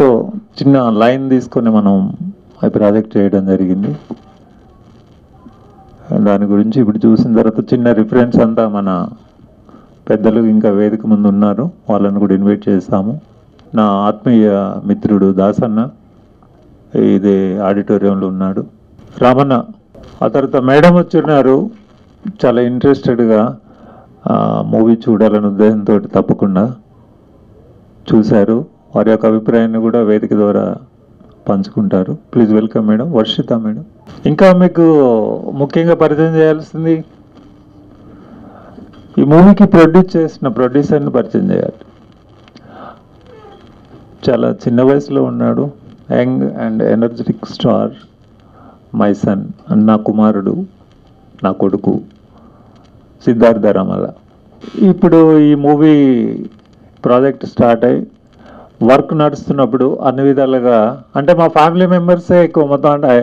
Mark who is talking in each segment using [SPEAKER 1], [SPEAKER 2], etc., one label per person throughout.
[SPEAKER 1] So చిన్న line తీసుకొని మనం ఆ ప్రాజెక్ట్ చేయడం జరిగింది. దాని గురించి ఇప్పుడు చూసిన తర్వాత చిన్న రిఫరెన్స్ అంతా మన పెద్దలు ఇంకా వేదిక ముందు ఉన్నారు, వాళ్ళని కూడా ఇన్వైట్ చేస్తాము. నా ఆత్మీయ మిత్రుడు దాసన్న ఇదే ఆడిటోరియంలో ఉన్నాడు. రామన్న, ఆ తర్వాత మేడం వచ్చిన్నారు, చాలా ఇంట్రెస్టెడ్గా మూవీ చూడాలనే ఉద్దేశంతో తప్పకుండా చూశారు. వారి యొక్క అభిప్రాయాన్ని కూడా వేదిక ద్వారా పంచుకుంటారు. Please welcome madam. Varshita madam. ఇంకా మీకు ముఖ్యంగా పరిచయం చేయాల్సింది, ఈ మూవీకి ప్రొడ్యూస్ చేసిన ప్రొడ్యూసర్ని పరిచయం చేయాలి. చాలా చిన్న వయసులో ఉన్నాడు, young and energetic star, my son, నా కుమారుడు, నా కొడుకు సిద్ధార్థ రామల. ఇప్పుడు ఈ మూవీ ప్రాజెక్ట్ స్టార్ట్ అయ్యి వర్క్ నడుస్తున్నప్పుడు అన్ని విధాలుగా అంటే మా ఫ్యామిలీ మెంబర్సే ఎక్కువ, మొత్తం అంటే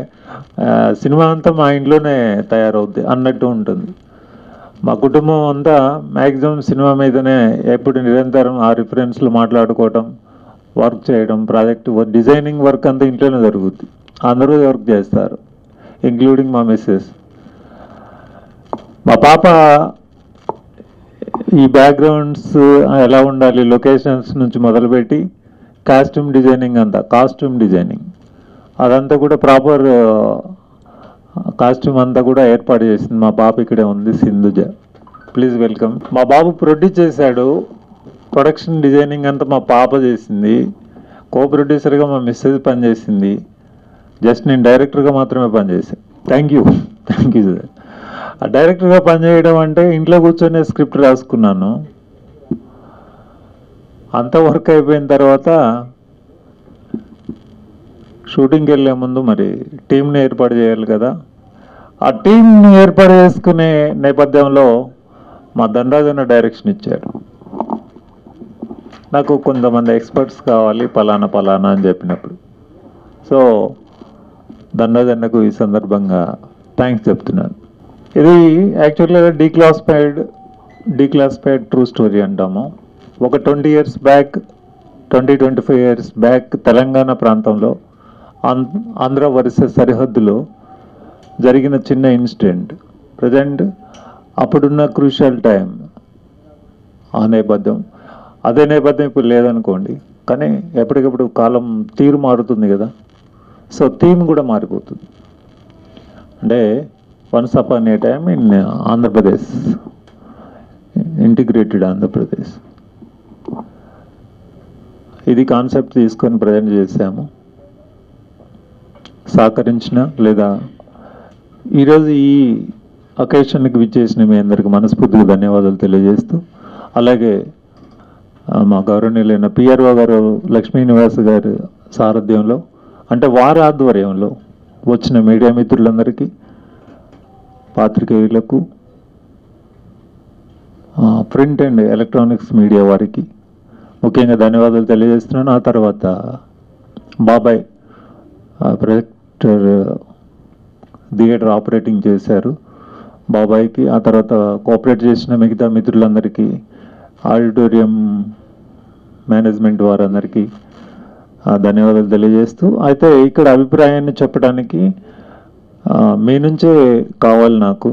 [SPEAKER 1] సినిమా అంతా మా ఇంట్లోనే తయారవుద్ది అన్నట్టు ఉంటుంది. మా కుటుంబం అంతా మ్యాక్సిమం సినిమా మీదనే ఎప్పుడు నిరంతరం ఆ రిఫరెన్స్లు మాట్లాడుకోవటం, వర్క్ చేయడం, ప్రాజెక్ట్ డిజైనింగ్ వర్క్ అంతా ఇంట్లోనే జరుగుద్ది. అందరూ వర్క్ చేస్తారు, ఇంక్లూడింగ్ మా మిస్సెస్. మా పాప ఈ బ్యాక్గ్రౌండ్స్ ఎలా ఉండాలి, లొకేషన్స్ నుంచి మొదలుపెట్టి కాస్ట్యూమ్ డిజైనింగ్ అంతా, కాస్ట్యూమ్ డిజైనింగ్ అదంతా కూడా ప్రాపర్ కాస్ట్యూమ్ అంతా కూడా ఏర్పాటు చేసింది మా పాప. ఇక్కడే ఉంది సింధుజ. Please welcome. మా బాబు ప్రొడ్యూస్ చేశాడు, ప్రొడక్షన్ డిజైనింగ్ అంతా మా పాప చేసింది, కో ప్రొడ్యూసర్గా మా మిస్సెస్ పనిచేసింది, జస్ట్ నేను డైరెక్టర్గా మాత్రమే పనిచేశాను. Thank you sir. ఆ డైరెక్టర్గా పనిచేయడం అంటే ఇంట్లో కూర్చొని స్క్రిప్ట్ రాసుకున్నాను. అంత వర్క్ అయిపోయిన తర్వాత షూటింగ్కి వెళ్ళే ముందు మరి టీంని ఏర్పాటు చేయాలి కదా. ఆ టీంని ఏర్పాటు చేసుకునే నేపథ్యంలో మా ధనరాజన్న డైరెక్షన్ ఇచ్చాడు. నాకు కొంతమంది ఎక్స్పర్ట్స్ కావాలి పలానా పలానా అని చెప్పినప్పుడు, సో ధనరాజన్నకు ఈ సందర్భంగా థ్యాంక్స్ చెప్తున్నాను. ఇది యాక్చువల్గా డీక్లాసిఫైడ్ ట్రూ స్టోరీ అంటాము. ఒక 20 years back, 25 years back Telangana ప్రాంతంలో ఆంధ్ర వర్సెస్ సరిహద్దులో జరిగిన చిన్న ఇన్సిడెంట్. ప్రజెంట్ అప్పుడున్న క్రూషియల్ టైం, ఆ నేపథ్యం, అదే నేపథ్యం ఇప్పుడు లేదనుకోండి, కానీ ఎప్పటికప్పుడు కాలం తీరు మారుతుంది కదా, సో థీమ్ కూడా మారిపోతుంది. అంటే once upon A time in Andhra Pradesh, integrated Andhra Pradesh, ఇది కాన్సెప్ట్ తీసుకొని ప్రజెంట్ చేశాము. సహకరించిన లేదా ఈరోజు ఈ అకేషన్కి విచ్చేసిన మీ అందరికీ మనస్ఫూర్తిగా ధన్యవాదాలు తెలియజేస్తూ, అలాగే మా గౌరవనీయులైన పిఆర్ఓ గారు లక్ష్మీ నివాస్ గారి సారథ్యంలో, అంటే వారి ఆధ్వర్యంలో వచ్చిన మీడియా మిత్రులందరికీ, పాత్రికేయులకు, ప్రింట్ అండ్ ఎలక్ట్రానిక్స్ మీడియా వారికి ముఖ్యంగా ధన్యవాదాలు తెలియజేస్తున్నాను. ఆ తర్వాత బాబాయ్ ప్రొజెక్టర్ థియేటర్ ఆపరేటింగ్ చేశారు, బాబాయ్కి, ఆ తర్వాత కోఆపరేట్ చేసిన మిగతా మిత్రులందరికీ, ఆడిటోరియం మేనేజ్మెంట్ వారందరికీ ధన్యవాదాలు తెలియజేస్తూ, అయితే ఇక్కడ అభిప్రాయాన్ని చెప్పడానికి మీ నుంచే కావాలి నాకు.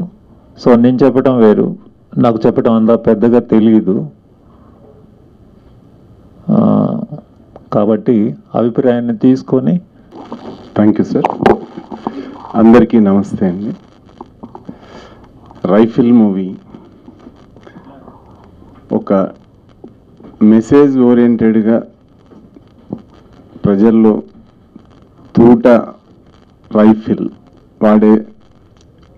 [SPEAKER 1] సో నేను చెప్పడం వేరు, నాకు చెప్పడం అంతా పెద్దగా తెలియదు, కాబట్టి అభిప్రాయాన్ని తీసుకొని.
[SPEAKER 2] Thank you sir. అందరికీ నమస్తే అండి. రైఫిల్ మూవీ ఒక మెసేజ్ ఓరియంటెడ్గా ప్రజల్లో తూట రైఫిల్ వాడే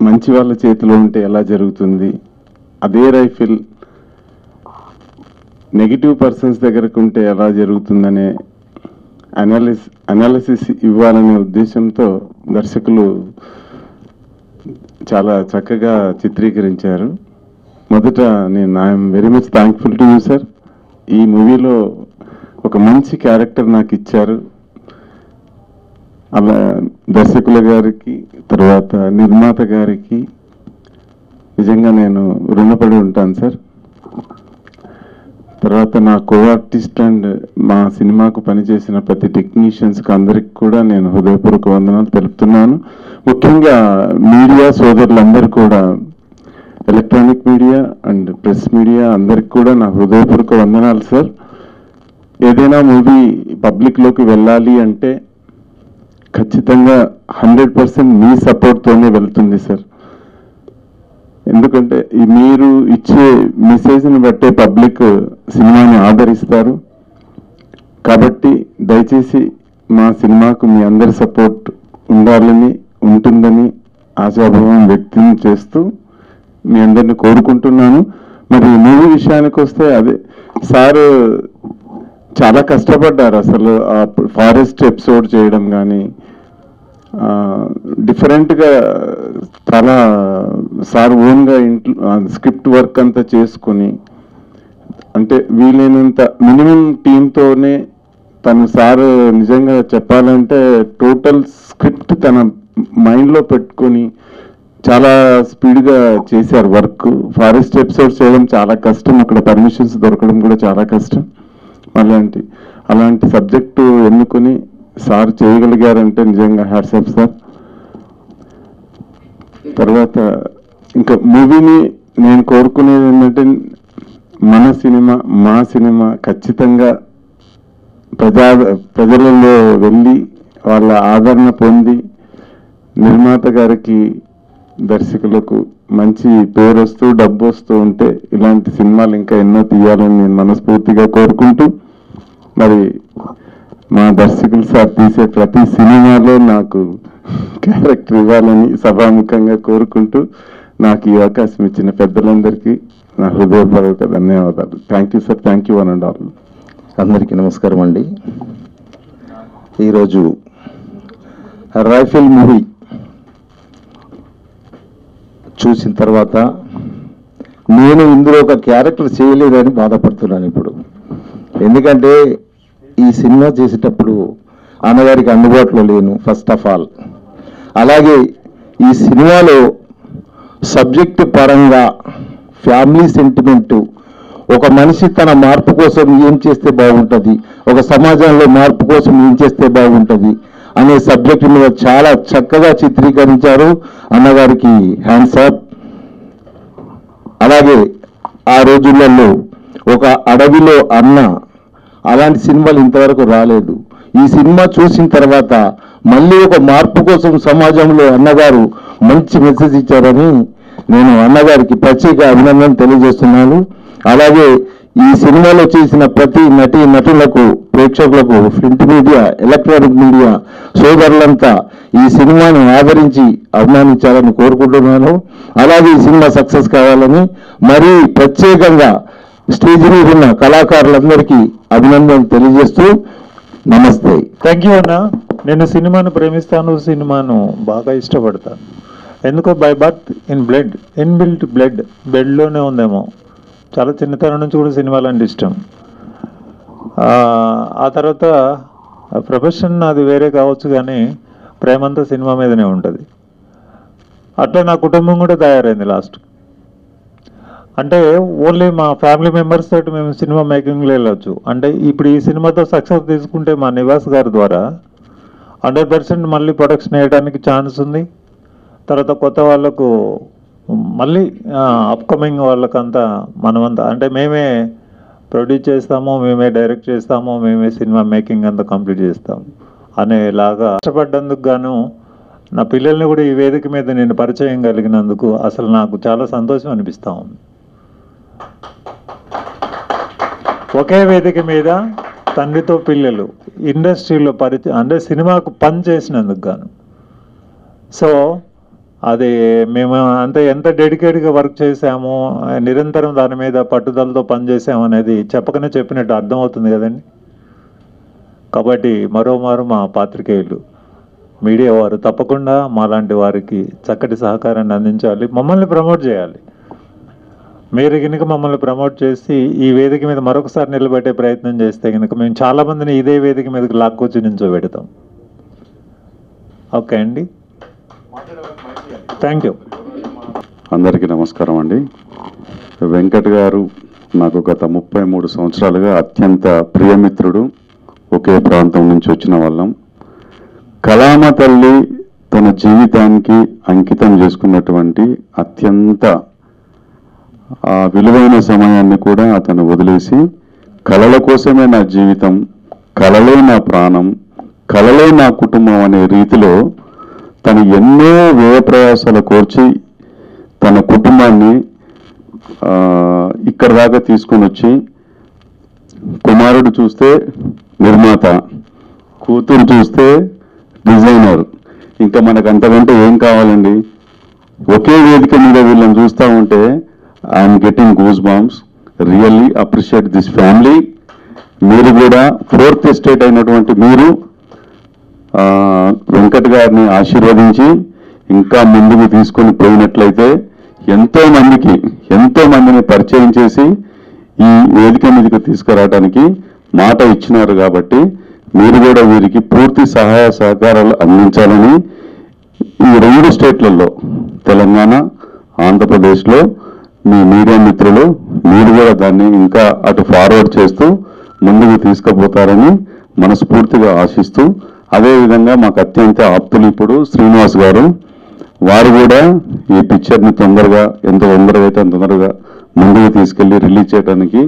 [SPEAKER 2] మంచి వాళ్ళ చేతిలో ఉంటే ఎలా జరుగుతుంది, అదే రైఫిల్ నెగిటివ్ పర్సన్స్ దగ్గరకు ఉంటే ఎలా జరుగుతుందనే అనాలిసిస్ ఇవ్వాలనే ఉద్దేశంతో దర్శకులు చాలా చక్కగా చిత్రీకరించారు. మొదట I'm very much thankful to you sir. ఈ మూవీలో ఒక మంచి క్యారెక్టర్ నాకు ఇచ్చారు. అలా దర్శకుల గారికి, తర్వాత నిర్మాత గారికి నిజంగా నేను రుణపడి ఉంటాను సార్. తర్వాత నా కో ఆర్టిస్ట్ అండ్ మా సినిమాకు పనిచేసిన ప్రతి టెక్నీషియన్స్కి అందరికి కూడా నేను హృదయపూర్వక వందనాలు తెలుపుతున్నాను. ముఖ్యంగా మీడియా సోదరులందరూ కూడా, electronic media and press media అందరికి కూడా నా హృదయపూర్వక వందనాలు సార్. ఏదైనా మూవీ పబ్లిక్లోకి వెళ్ళాలి అంటే ఖచ్చితంగా 100% మీ సపోర్ట్తోనే వెళ్తుంది సార్. ఎందుకంటే మీరు ఇచ్చే మెసేజ్ని బట్టే పబ్లిక్ సినిమాని ఆదరిస్తారు. కాబట్టి దయచేసి మా సినిమాకు మీ అందరి సపోర్ట్ ఉండాలని, ఉంటుందని ఆశాభావం వ్యక్తం చేస్తూ మీ అందరిని కోరుకుంటున్నాను. మరి మూవీ విషయానికి వస్తే అదే సార్ చాలా కష్టపడ్డారు. అసలు ఆ ఫారెస్ట్ ఎపిసోడ్ చేయడం కానీ డిఫరెంట్గా చాలా సార్ ఓన్గా ఇంట్లో స్క్రిప్ట్ వర్క్ అంతా చేసుకొని, అంటే వీలైనంత మినిమం టీంతోనే తను సార్ నిజంగా చెప్పాలంటే టోటల్ స్క్రిప్ట్ తన మైండ్లో పెట్టుకొని చాలా స్పీడ్గా చేశారు వర్క్. ఫారెస్ట్ ఎపిసోడ్స్ చేయడం చాలా కష్టం, అక్కడ పర్మిషన్స్ దొరకడం కూడా చాలా కష్టం. అలాంటి సబ్జెక్టు ఎన్నుకొని సార్ చేయగలిగారంటే నిజంగా హ్యాట్స్ ఆఫ్ సార్. తర్వాత ఇంకా మూవీని నేను కోరుకునేది ఏంటంటే, మా సినిమా ఖచ్చితంగా ప్రజలలో వెళ్ళి వాళ్ళ ఆదరణ పొంది నిర్మాత గారికి, దర్శకులకు మంచి పేరు వస్తూ డబ్బు వస్తూ ఉంటే ఇలాంటి సినిమాలు ఇంకా ఎన్నో తీయాలని నేను మనస్ఫూర్తిగా కోరుకుంటూ, మరి మా దర్శకులు సార్ తీసే ప్రతి సినిమాలో నాకు క్యారెక్టర్ ఇవ్వాలని సభాముఖంగా కోరుకుంటూ, నాకు ఈ అవకాశం ఇచ్చిన పెద్దలందరికీ నా హృదయపూర్వక ధన్యవాదాలు. Thank you sir. Thank you one and all.
[SPEAKER 3] అందరికీ నమస్కారం అండి. ఈరోజు రైఫిల్ మూవీ చూసిన తర్వాత నేను ఇందులో ఒక క్యారెక్టర్ చేయలేదని బాధపడుతున్నాను ఇప్పుడు. ఎందుకంటే ఈ సినిమా చేసేటప్పుడు అన్నగారికి అందుబాటులో లేను ఫస్ట్ ఆఫ్ ఆల్. అలాగే ఈ సినిమాలో సబ్జెక్టు పరంగా ఫ్యామిలీ సెంటిమెంటు, ఒక మనిషి తన మార్పు కోసం ఏం చేస్తే బాగుంటుంది, ఒక సమాజంలో మార్పు కోసం ఏం చేస్తే బాగుంటుంది అనే సబ్జెక్టు మీద చాలా చక్కగా చిత్రీకరించారు. అన్నగారికి హ్యాండ్స్ అప్. అలాగే ఆ రోజులలో ఒక అడవిలో అన్న, అలాంటి సినిమాలు ఇంతవరకు రాలేదు. ఈ సినిమా చూసిన తర్వాత మళ్ళీ ఒక మార్పు కోసం సమాజంలో అన్నగారు మంచి మెసేజ్ ఇచ్చారని నేను అన్నగారికి ప్రత్యేక అభినందన తెలియజేస్తున్నాను. అలాగే ఈ సినిమాలో చేసిన ప్రతి నటులకు, ప్రేక్షకులకు, ప్రింట్ మీడియా, ఎలక్ట్రానిక్ మీడియా సోదరులంతా ఈ సినిమాను ఆదరించి అభిమానించాలని కోరుకుంటున్నాను. అలాగే ఈ సినిమా సక్సెస్ కావాలని మరీ ప్రత్యేకంగా స్టేజ్ మీద ఉన్న కళాకారులందరికీ అభినందన తెలియజేస్తూ నమస్తే.
[SPEAKER 1] థ్యాంక్ యూ అన్న. నేను సినిమాను ప్రేమిస్తాను, సినిమాను బాగా ఇష్టపడతాను. ఎందుకో by birth in blood, inbuilt బ్లడ్లోనే ఉందేమో. చాలా చిన్నతనం నుంచి కూడా సినిమాలు అంటే ఇష్టం. ఆ తర్వాత ప్రొఫెషన్ అది వేరే కావచ్చు, కానీ ప్రేమంతా సినిమా మీదనే ఉంటుంది. అట్లా నా కుటుంబం కూడా తయారైంది లాస్ట్. అంటే ఓన్లీ మా ఫ్యామిలీ మెంబర్స్ తోటి మేము సినిమా మేకింగ్లో వెళ్ళొచ్చు. అంటే ఇప్పుడు ఈ సినిమాతో సక్సెస్ తీసుకుంటే మా నివాస్ గారి ద్వారా 100% మళ్ళీ ప్రొడక్షన్ వేయడానికి ఛాన్స్ ఉంది. తర్వాత కొత్త వాళ్ళకు మళ్ళీ అప్కమింగ్ వాళ్ళకంతా మనమంతా, అంటే మేమే ప్రొడ్యూస్ చేస్తాము, మేమే డైరెక్ట్ చేస్తాము, మేమే సినిమా మేకింగ్ అంతా కంప్లీట్ చేస్తాము అనేలాగా కష్టపడ్డందుకు గాను నా పిల్లల్ని కూడా ఈ వేదిక మీద నేను పరిచయం కలిగినందుకు అసలు నాకు చాలా సంతోషం అనిపిస్తూ ఉంది. ఒకే వేదిక మీద తండ్రితో పిల్లలు ఇండస్ట్రీలో పరిచయం, అంటే సినిమాకు పని చేసినందుకు గాను. సో అది మేము ఎంత డెడికేట్గా వర్క్ చేసామో, నిరంతరం దాని మీద పట్టుదలతో పనిచేసాము అనేది చెప్పకనే చెప్పినట్టు అర్థమవుతుంది కదండి. కాబట్టి మరోమారు మా పాత్రికేయులు, మీడియా వారు తప్పకుండా మాలాంటి వారికి చక్కటి సహకారాన్ని అందించాలి, మమ్మల్ని ప్రమోట్ చేయాలి. మీరు కనుక మమ్మల్ని ప్రమోట్ చేసి ఈ వేదిక మీద మరొకసారి నిలబెట్టే ప్రయత్నం చేస్తే కనుక మేము చాలామందిని ఇదే వేదిక మీదకి లాక్కొచ్చి నించోబెడతాం. ఓకే అండి, థ్యాంక్ యూ.
[SPEAKER 2] అందరికీ నమస్కారం అండి. వెంకట్ గారు నాకు గత 33 సంవత్సరాలుగా అత్యంత ప్రియమిత్రుడు, ఒకే ప్రాంతం నుంచి వచ్చిన వాళ్ళం. కళామ తల్లి తన జీవితానికి అంకితం చేసుకున్నటువంటి అత్యంత విలువైన సమయాన్ని కూడా అతను వదిలేసి కళల కోసమే నా జీవితం, కళలే నా ప్రాణం, కళలే నా కుటుంబం అనే రీతిలో తను ఎన్నో వ్యయ ప్రయాసాలు కోర్చి తన కుటుంబాన్ని ఇక్కడ దాకా తీసుకొని వచ్చి, కుమారుడు చూస్తే నిర్మాత, కూతురు చూస్తే డిజైనర్, ఇంకా మనకు అంతకంటే ఏం కావాలండి? ఒకే వేదిక మీద వీళ్ళని చూస్తూ ఉంటే I'm getting goose bumps. Really appreciate this family. మీరు కూడా 4th ఎస్టేట్ అయినటువంటి మీరు వెంకట్ గారిని ఆశీర్వదించి ఇంకా ముందుకు తీసుకొని పోయినట్లయితే ఎంతో మందిని పరిచయం చేసి ఈ వేదిక మీదకి తీసుకురావడానికి మాట ఇచ్చినారు. కాబట్టి మీరు కూడా వీరికి పూర్తి సహాయ సహకారాలు అందించాలని ఈ 2 స్టేట్లలో, తెలంగాణ, ఆంధ్రప్రదేశ్లో మీ మీడియా మిత్రులు మీరు కూడా దాన్ని ఇంకా అటు ఫార్వర్డ్ చేస్తూ ముందుకు తీసుకుపోతారని మనస్ఫూర్తిగా ఆశిస్తూ, అదేవిధంగా మాకు అత్యంత ఆప్తులు ఇప్పుడు శ్రీనివాస్ గారు, వారు కూడా ఈ పిక్చర్ని తొందరగా, ఎంత తొందరగా అయితే అంత తొందరగా ముందుకు తీసుకెళ్లి రిలీజ్ చేయడానికి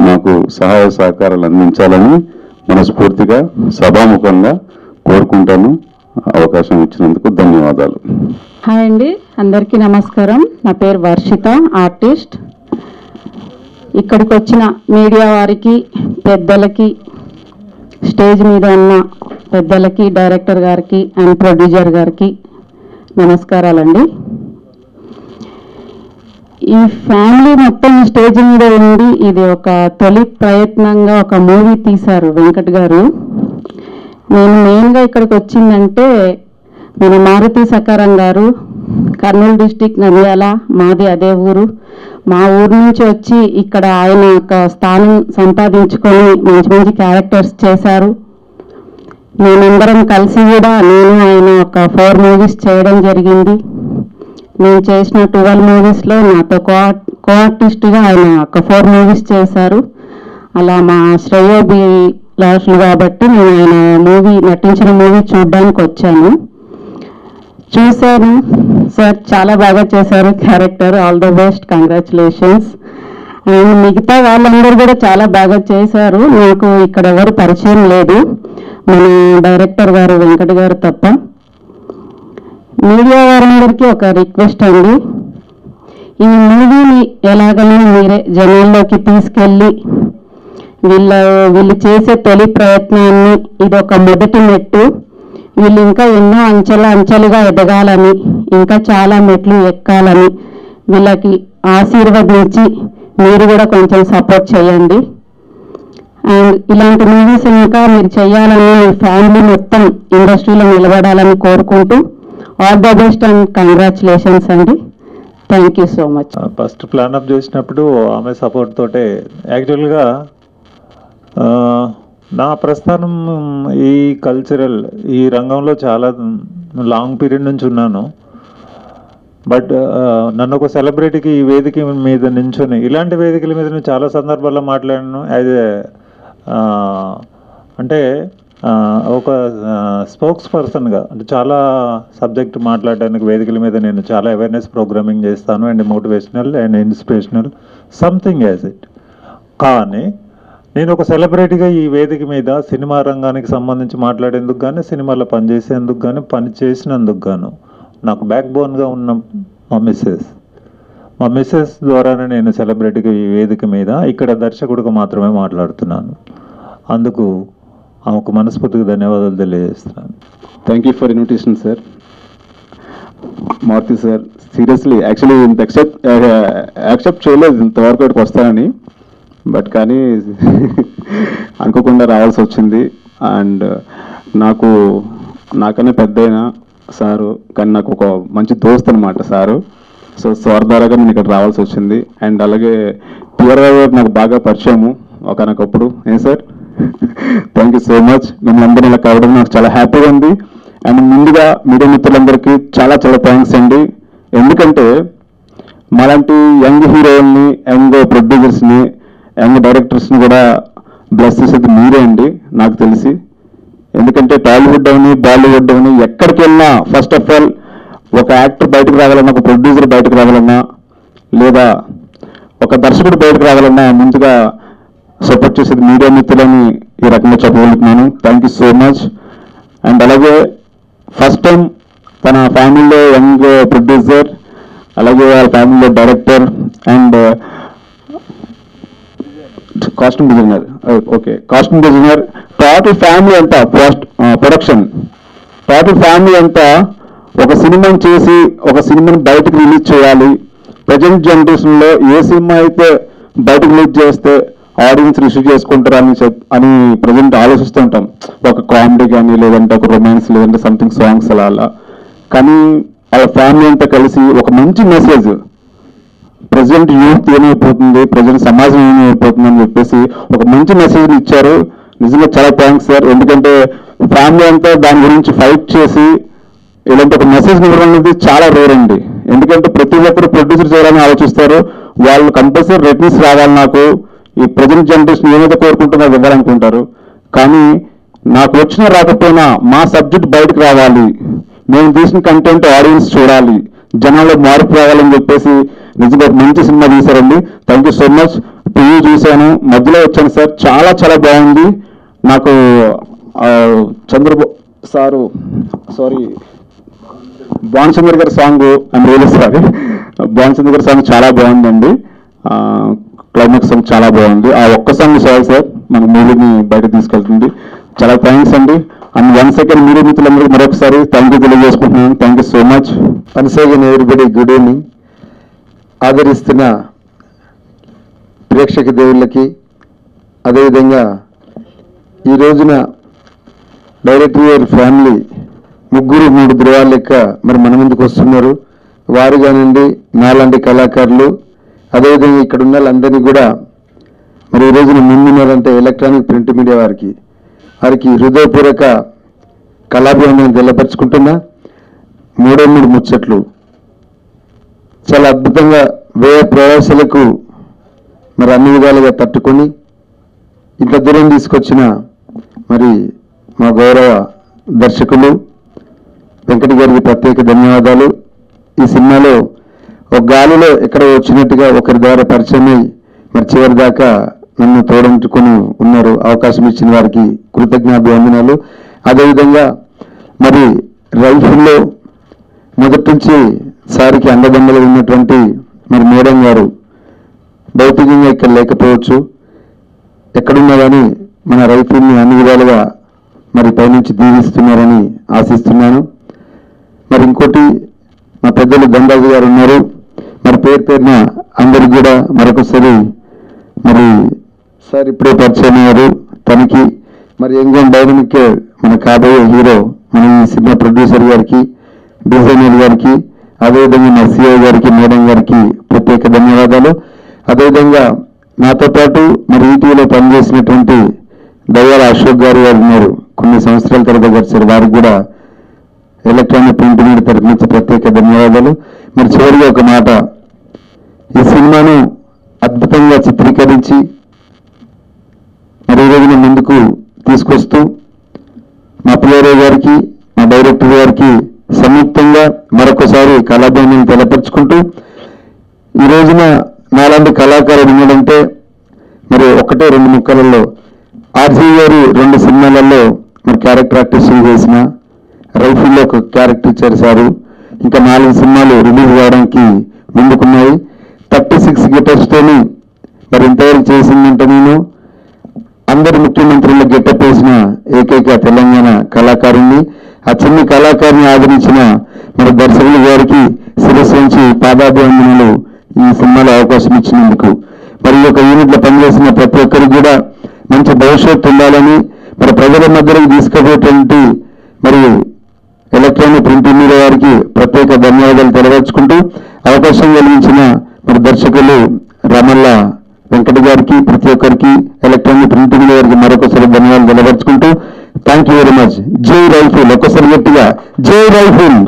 [SPEAKER 2] మాకు సహాయ సహకారాలు అందించాలని మనస్ఫూర్తిగా సభాముఖంగా కోరుకుంటాను. అవకాశం ఇచ్చినందుకు ధన్యవాదాలు.
[SPEAKER 4] హాయ్ అండి, అందరికీ నమస్కారం. నా పేరు వర్షిత, ఆర్టిస్ట్. ఇక్కడికి వచ్చిన మీడియా వారికి, పెద్దలకి, స్టేజ్ మీద ఉన్న పెద్దలకి, డైరెక్టర్ గారికి అండ్ ప్రొడ్యూసర్ గారికి నమస్కారాలండి. ఈ ఫ్యామిలీ మొత్తం స్టేజ్ మీద ఉండి ఇది ఒక తొలి ప్రయత్నంగా ఒక మూవీ తీశారు వెంకట్ గారు. నేను మెయిన్గా ఇక్కడికి వచ్చిందంటే మన మారుతి సకారం గారు, కర్నూలు డిస్టిక్ నంద్యాల, మాది అదే ఊరు. మా ఊరు నుంచి వచ్చి ఇక్కడ ఆయన ఒక స్థానం సంపాదించుకొని మంచి మంచి క్యారెక్టర్స్ చేశారు. మేమందరం కలిసి కూడా నేను ఆయన ఒక 4 మూవీస్ చేయడం జరిగింది. నేను చేసిన 12 మూవీస్లో నాతో కో ఆర్టిస్ట్గా ఆయన ఒక 4 మూవీస్ చేశారు. అలా మా శ్రేయోబి లాస్ట్లు కాబట్టి నేను ఆయన నటించిన మూవీ చూడడానికి వచ్చాను. చూశాను సార్, చాలా బాగా చేశారు character. All the best, congratulations. And మిగతా వాళ్ళందరూ కూడా చాలా బాగా చేశారు. నాకు ఇక్కడ ఎవరు పరిచయం లేదు, మన డైరెక్టర్ గారు వెంకట్ గారు తప్ప. మీడియా వారందరికీ ఒక రిక్వెస్ట్ అండి, ఈ మూవీని ఎలాగైనా మీరే జనాల్లోకి తీసుకెళ్ళి వీళ్ళు చేసే తొలి ప్రయత్నాన్ని ఇది ఒక మొదటి మెట్టు. వీళ్ళు ఇంకా ఎన్నో అంచెలుగా ఎదగాలని, ఇంకా చాలా మెట్లు ఎక్కాలని వీళ్ళకి ఆశీర్వదించి మీరు కూడా కొంచెం సపోర్ట్ చేయండి. అండ్ ఇలాంటి మూవీస్ ఇంకా మీరు చేయాలని, మీ ఫ్యామిలీ మొత్తం ఇండస్ట్రీలో నిలబడాలని కోరుకుంటూ all the best and congratulations అండి. Thank you so much.
[SPEAKER 1] First plan up చేసినప్పుడు ఆమె సపోర్ట్ తోటే యాక్చువల్గా నా ప్రస్థానం ఈ కల్చరల్ ఈ రంగంలో చాలా లాంగ్ పీరియడ్ నుంచి ఉన్నాను. బట్ నన్ను ఒక సెలబ్రిటీకి ఈ వేదిక మీద నించుని, ఇలాంటి వేదికల మీద నేను చాలా సందర్భాల్లో మాట్లాడాను. యాజ్ అంటే ఒక స్పోక్స్ పర్సన్గా, అంటే చాలా సబ్జెక్ట్ మాట్లాడడానికి వేదికల మీద నేను చాలా అవేర్నెస్ ప్రోగ్రామింగ్ చేస్తాను. And motivational and inspirational something as it. కానీ నేను ఒక సెలబ్రిటీగా ఈ వేదిక మీద సినిమా రంగానికి సంబంధించి మాట్లాడేందుకు కానీ, సినిమాలో పనిచేసేందుకు కానీ, పని చేసినందుకు గాను నాకు బ్యాక్ బోన్గా ఉన్న మా మిస్సెస్ ద్వారానే నేను సెలబ్రిటీగా ఈ వేదిక మీద ఇక్కడ దర్శకుడిగా మాత్రమే మాట్లాడుతున్నాను. అందుకు ఆమెకు మనస్ఫూర్తిగా ధన్యవాదాలు తెలియజేస్తున్నాను.
[SPEAKER 5] Thank you for invitation sir. Maruthi sir, seriously actually ఇంత యాక్సెప్ట్ చేయలేదు ఇంతవరకు ఇక్కడికి వస్తానని. బట్ కానీ అనుకోకుండా రావాల్సి వచ్చింది. అండ్ నాకన్నా పెద్దయినా సారు, కానీ నాకు ఒక మంచి దోస్త్ అనమాట సారు. సో సార్ ద్వారాగా నేను ఇక్కడ రావాల్సి వచ్చింది. అండ్ అలాగే పిఆర్ గారు నాకు బాగా పరిచయము ఒకనొకప్పుడు. Sir, thank you so much. మిమ్మల్ని అందరినీ ఇలా కావడం నాకు చాలా హ్యాపీగా ఉంది. అండ్ ముందుగా మీడియా మిత్రులందరికీ చాలా చాలా థ్యాంక్స్ అండి. ఎందుకంటే మాలాంటి యంగ్ హీరోల్ని, యంగ్ ప్రొడ్యూసర్స్ని, యంగ్ డైరెక్టర్స్ని కూడా బ్లెస్ చేసేది మీరే అండి నాకు తెలిసి. ఎందుకంటే టాలీవుడ్ అవని, బాలీవుడ్ అవని ఎక్కడికి వెళ్ళినా ఫస్ట్ ఆఫ్ ఆల్ ఒక యాక్టర్ బయటకు రావాలన్నా, ఒక ప్రొడ్యూసర్ బయటకు రావాలన్నా, లేదా ఒక దర్శకుడు బయటకు రావాలన్నా ముందుగా సపోర్ట్ చేసేది మీడియా మిత్రులని ఈ రకంగా చెప్పగలుగుతున్నాను. Thank you so much. And అలాగే ఫస్ట్ టైం తన ఫ్యామిలీలో యంగ్ ప్రొడ్యూసర్, అలాగే వాళ్ళ ఫ్యామిలీలో director and costume designer, okay costume designer, total family అంతా ప్రొడక్షన్, టోటల్ ఫ్యామిలీ అంతా ఒక సినిమాని చేసి ఒక సినిమాని బయటకు రిలీజ్ చేయాలి. ప్రజెంట్ జనరేషన్లో ఏ సినిమా అయితే బయటకు రిలీజ్ చేస్తే ఆడియన్స్ రిసీవ్ చేసుకుంటారని అని ప్రజెంట్ ఆలోచిస్తూ ఉంటాం. ఒక కామెడీ కానీ, లేదంటే ఒక రొమాన్స్, లేదంటే సంథింగ్ సాంగ్స్ అలా. కానీ వాళ్ళ ఫ్యామిలీ అంతా కలిసి ఒక మంచి మెసేజ్, ప్రజెంట్ యూత్ ఏమైపోతుంది, ప్రజెంట్ సమాజం ఏమైపోతుంది అని చెప్పేసి ఒక మంచి మెసేజ్ని ఇచ్చారు. నిజంగా చాలా థ్యాంక్స్ సార్. ఎందుకంటే ఫ్యామిలీ అంతా దాని గురించి ఫైట్ చేసి ఇలాంటి ఒక మెసేజ్ ఇవ్వడం అనేది చాలా రేర్ అండి. ఎందుకంటే ప్రతి ఒక్కరు ప్రొడ్యూసర్ చేయాలని ఆలోచిస్తారు. వాళ్ళు కంపల్సరీ రేటింగ్స్ రావాలి, నాకు ఈ ప్రజెంట్ జనరేషన్ ఏమైతే కోరుకుంటుందో ఇవ్వాలనుకుంటారు. కానీ నాకు వచ్చినా రాకపోయినా మా సబ్జెక్ట్ బయటకు రావాలి, మేము తీసిన కంటెంట్ ఆడియన్స్ చూడాలి, జనాల్లో మార్పు రావాలని చెప్పేసి నిజంగా ఒక మంచి సినిమా తీశారండి. Thank you so much. TV చూశాను, మధ్యలో వచ్చాను సార్, చాలా చాలా బాగుంది. నాకు భానుచంద్ర గారి song, I'm really sorry, Bhanuchandra గారి సాంగ్ చాలా బాగుందండి. క్లైమాక్స్ సాంగ్ చాలా బాగుంది. ఆ ఒక్క సాంగ్ చాలు సార్ మన మూవీని బయట తీసుకెళ్తుంది. చాలా థ్యాంక్స్ అండి. అండ్ 1 సెకండ్ మీడియా మిత్రులందరికీ మరొకసారి థ్యాంక్ యూ తెలియజేసుకుంటున్నాను. Thank you so much.
[SPEAKER 3] Once again everybody good evening. ఆదరిస్తున్న ప్రేక్షక దేవుళ్ళకి, అదేవిధంగా ఈ రోజున డైరెక్టర్ గారి ఫ్యామిలీ 3 ధృవాల లెక్క మరి మన ముందుకు వస్తున్నారు. వారు కానివ్వండి, నాలాంటి కళాకారులు, అదేవిధంగా ఇక్కడ ఉన్న వాళ్ళందరినీ కూడా మరి ఈ రోజున ముందున్నారంటే ఎలక్ట్రానిక్ ప్రింట్ మీడియా వారికి హృదయపూర్వక కళాభివందనం తెల్లపరుచుకుంటున్నా. 3 ముచ్చట్లు చాలా అద్భుతంగా వ్యయ ప్రయాసాలకు మరి అన్ని విధాలుగా తట్టుకొని ఇంత దూరం తీసుకొచ్చిన మరి మా గౌరవ దర్శకులు వెంకట గారికి ప్రత్యేక ధన్యవాదాలు. ఈ సినిమాలో ఒక గాలిలో ఎక్కడ వచ్చినట్టుగా ఒకరి ద్వారా పరిచయం అయి మరి చివరి దాకా నన్ను తోడంటుకొని ఉన్నారు. అవకాశం ఇచ్చిన వారికి కృతజ్ఞాభివందనాలు. అదేవిధంగా మరి రైఫుల్లో మొదటి నుంచి సారికి అండదండలు ఉన్నటువంటి మరి మేడం గారు భౌతికంగా ఇక్కడ లేకపోవచ్చు, ఎక్కడున్నా కానీ మన రైఫుల్ని అన్ని విధాలుగా మరి పైనుంచి దీవిస్తున్నారని ఆశిస్తున్నాను. మరి ఇంకోటి మా పెద్దలు గంగాజీ గారు ఉన్నారు. మరి పేరున అందరికి కూడా మరొకసారి మరి సార్ ఇప్పుడే పరిచయం అయ్యారు. తనకి మరి యంగ్ అండ్ డైనమిక్ మన కాబోయే హీరో మన ఈ సినిమా ప్రొడ్యూసర్ గారికి, డిజైనర్ గారికి, అదేవిధంగా మా సిఐ గారికి, మేడం గారికి ప్రత్యేక ధన్యవాదాలు. అదేవిధంగా నాతో పాటు మరి ఈటీవీలో పనిచేసినటువంటి దయ్యాల అశోక్ గారు ఉన్నారు. కొన్ని సంవత్సరాల తర్వాత వచ్చారు. వారికి కూడా ఎలక్ట్రానిక్ ప్రింట్ మీడియా తరఫు నుంచి ప్రత్యేక ధన్యవాదాలు. మరి చివరిగా ఒక మాట, ఈ సినిమాను అద్భుతంగా చిత్రీకరించి మరి ఈ రోజున ముందుకు తీసుకొస్తూ మా పిఆర్ఓ గారికి, మా డైరెక్టర్ గారికి సంయుక్తంగా మరొకసారి కళాభివందనం తెలపరుచుకుంటూ, ఈ రోజున నాలాంటి కళాకారుడు ఉన్నాడంటే మరి 1-2 ముక్కలలో ఆర్జీ గారు 2 సినిమాలలో మరి క్యారెక్టర్ ఆర్టిస్ట్ చేసిన, రైఫిల్లో ఒక క్యారెక్టర్ ఇచ్చారు సారు. ఇంకా 4 సినిమాలు రిలీజ్ కావడానికి ముందుకున్నాయి. 36 గెటప్స్తోని మరి ఇంతవరకు చేసిందంటే నేను అందరి ముఖ్యమంత్రుల్లో గెటప్ వేసిన ఏకైక తెలంగాణ కళాకారుణ్ణి. ఆ చిన్న కళాకారుని ఆదరించిన మరి దర్శకులు గారికి శిరస్సు నుంచి పాదాభివందనలు ఈ సినిమాలో అవకాశం ఇచ్చినందుకు. మరి ఈ యొక్క యూనిట్లో పనిచేసిన ప్రతి ఒక్కరికి కూడా మంచి భవిష్యత్తు ఉండాలని మరి ప్రజల మధ్యలోకి తీసుకుపోయేటువంటి మరి ఎలక్ట్రానిక్ ప్రింట్ మీడియా వారికి ప్రత్యేక ధన్యవాదాలు తెలియజేసుకుంటూ, అవకాశం కలిగించిన మరి దర్శకులు రమల్ల వెంకట గారికి, ప్రతి ఒక్కరికి ఎలక్ట్రానిక్ ప్రింట్ మీడియా వారికి మరొకసారి ధన్యవాదాలు తెలియజేసుకుంటూ, థ్యాంక్ యూ వెరీ మచ్. జై రైఫిల్, ఒక్కసారి గట్టిగా జై రైఫిల్,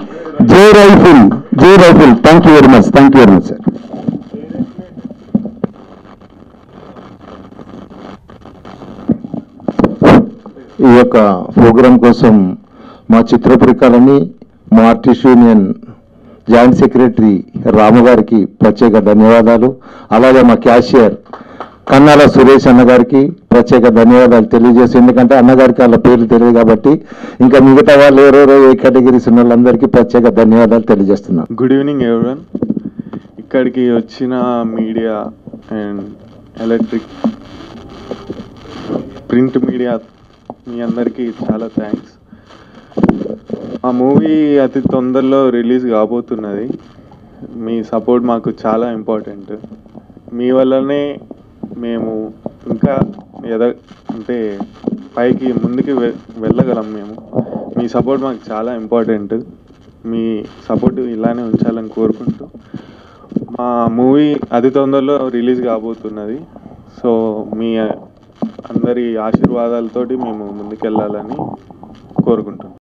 [SPEAKER 3] జై రైఫిల్, జై rifle. Thank you very much, thank you very much sir. ఈ యొక్క ప్రోగ్రాం కోసం మా చిత్రపురి కాలనీ మా ఆర్టిస్ట్ యూనియన్ జాయింట్ సెక్రటరీ రాము గారికి ప్రత్యేక ధన్యవాదాలు. అలాగే మా క్యాషియర్ కన్నాల సురేష్ అన్నగారికి ప్రత్యేక ధన్యవాదాలు తెలియజేసి, ఎందుకంటే అన్నగారికి వాళ్ళ పేర్లు తెలియదు కాబట్టి ఇంకా మిగతా వాళ్ళు ఎవరెవరో ఏ కేటగిరీస్ ఉన్న వాళ్ళందరికీ ప్రత్యేక ధన్యవాదాలు తెలియజేస్తున్నాను.
[SPEAKER 6] Good evening everyone. ఇక్కడికి వచ్చిన media and electric print media మీ అందరికీ చాలా థ్యాంక్స్. ఆ మూవీ అతి తొందరలో రిలీజ్ కాబోతున్నది. మీ సపోర్ట్ మాకు చాలా ఇంపార్టెంట్. మీ వల్లనే మేము ఇంకా అంటే పైకి ముందుకు వెళ్ళగలం. మీ సపోర్ట్ మాకు చాలా ఇంపార్టెంట్. మీ సపోర్ట్ ఇలానే ఉంచాలని కోరుకుంటూ, మా మూవీ అతి తొందరలో రిలీజ్ కాబోతున్నది. సో మీ అందరి ఆశీర్వాదాలతోటి మేము ముందుకెళ్ళాలని కోరుకుంటున్నాం.